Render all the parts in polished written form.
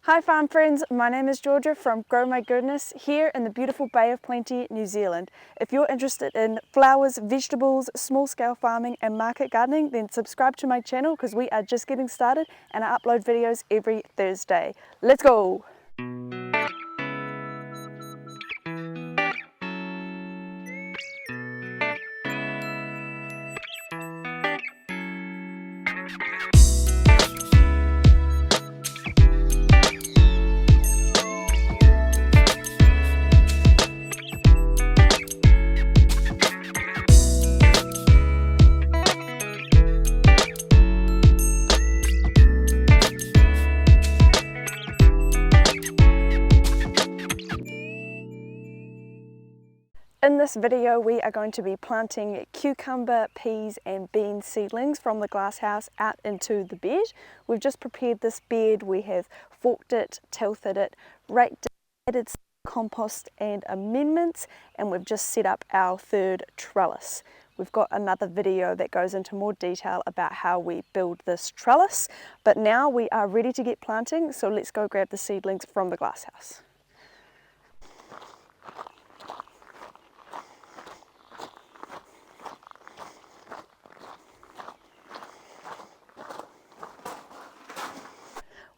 Hi farm friends, my name is Georgia from Grow My Goodness here in the beautiful Bay of Plenty, New Zealand. If you're interested in flowers, vegetables, small scale farming and market gardening, then subscribe to my channel because we are just getting started and I upload videos every Thursday. Let's go! In this video we are going to be planting cucumber, peas and bean seedlings from the glass house out into the bed. We've just prepared this bed, we have forked it, tilted it, raked it, added some compost and amendments, and we've just set up our third trellis. We've got another video that goes into more detail about how we build this trellis, but now we are ready to get planting, so let's go grab the seedlings from the glass house.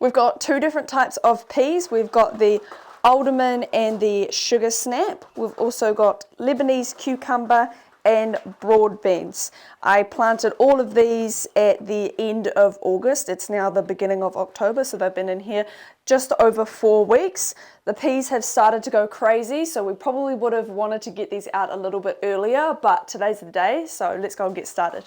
We've got two different types of peas. We've got the alderman and the sugar snap. We've also got Lebanese cucumber and broad beans. I planted all of these at the end of August. It's now the beginning of October, so they've been in here just over 4 weeks. The peas have started to go crazy, so we probably would have wanted to get these out a little bit earlier, but today's the day, so let's go and get started.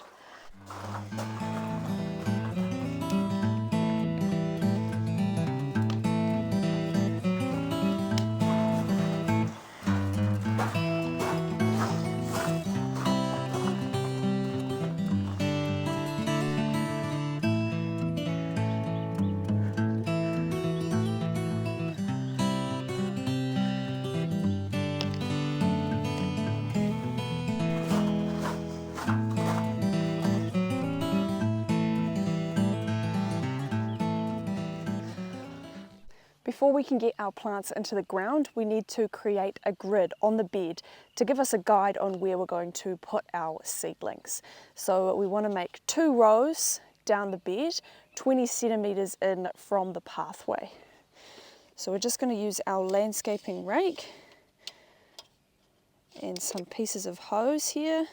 Before we can get our plants into the ground, we need to create a grid on the bed to give us a guide on where we're going to put our seedlings. So we want to make 2 rows down the bed, 20 centimetres in from the pathway. So we're just going to use our landscaping rake and some pieces of hose here.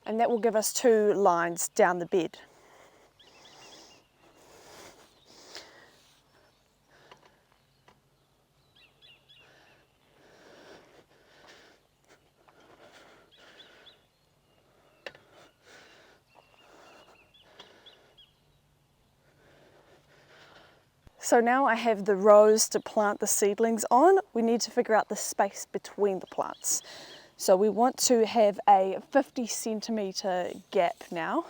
And that will give us 2 lines down the bed. So now I have the rows to plant the seedlings on. We need to figure out the space between the plants. So we want to have a 50 centimetre gap now.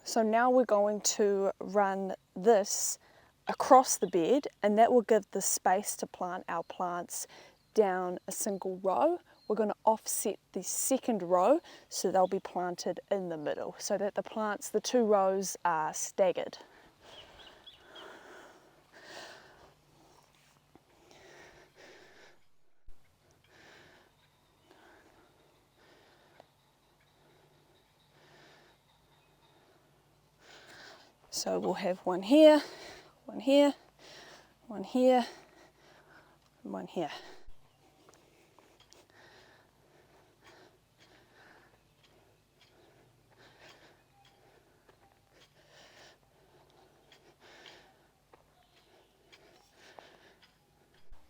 So now we're going to run this across the bed, and that will give the space to plant our plants down a single row. We're going to offset the second row so they'll be planted in the middle so that the plants, the 2 rows are staggered. So we'll have one here, one here, one here, and one here.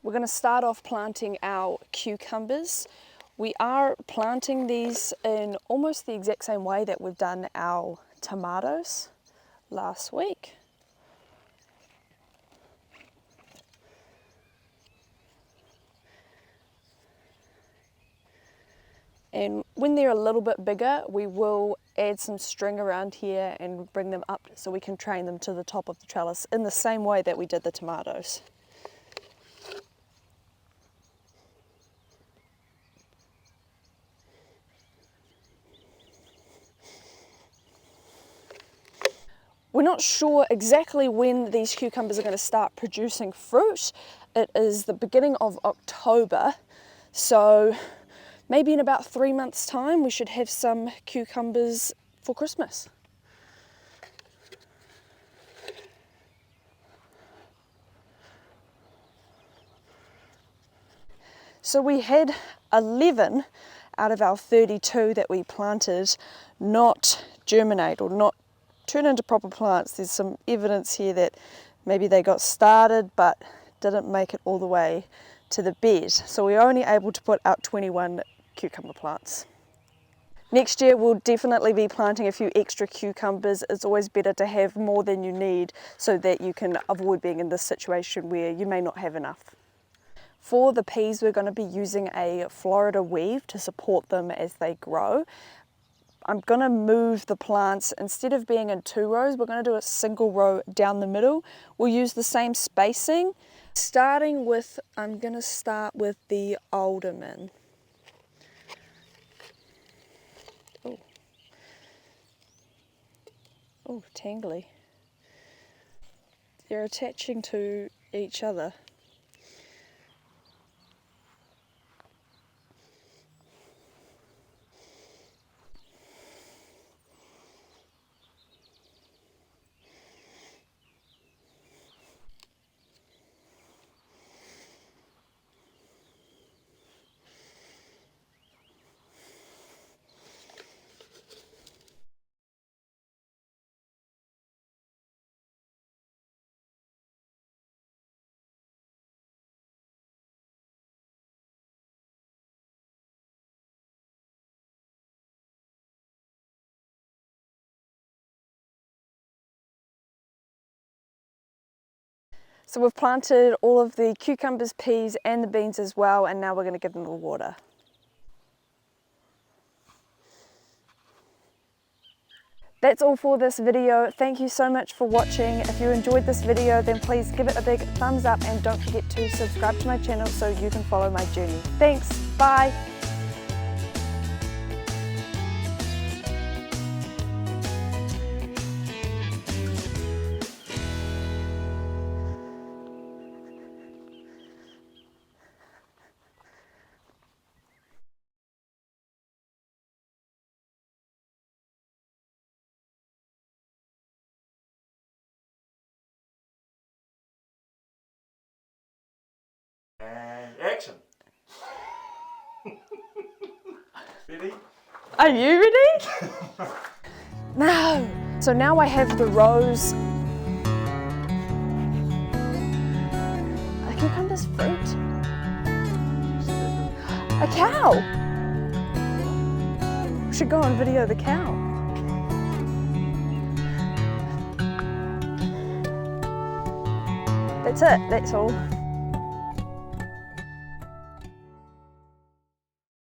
We're going to start off planting our cucumbers. We are planting these in almost the exact same way that we've done our tomatoes last week. And when they're a little bit bigger, we will add some string around here and bring them up so we can train them to the top of the trellis in the same way that we did the tomatoes. We're not sure exactly when these cucumbers are going to start producing fruit. It is the beginning of October, so maybe in about 3 months' time we should have some cucumbers for Christmas. So we had 11 out of our 32 that we planted not germinate or not turn into proper plants. There's some evidence here that maybe they got started but didn't make it all the way to the bed. So we're only able to put out 21 cucumber plants. Next year we'll definitely be planting a few extra cucumbers. It's always better to have more than you need so that you can avoid being in this situation where you may not have enough. For the peas, we're going to be using a Florida weave to support them as they grow. I'm going to move the plants, instead of being in 2 rows, we're going to do a single row down the middle. We'll use the same spacing. I'm going to start with the alderman. Oh, tangly. They're attaching to each other. So we've planted all of the cucumbers, peas and the beans as well, and now we're going to give them the water. That's all for this video. Thank you so much for watching. If you enjoyed this video, then please give it a big thumbs up and don't forget to subscribe to my channel so you can follow my journey. Thanks, bye! And action. Ready? Are you ready? No! So now I have the rows. Are cucumbers fruit? A cow! We should go and video the cow. That's it, that's all.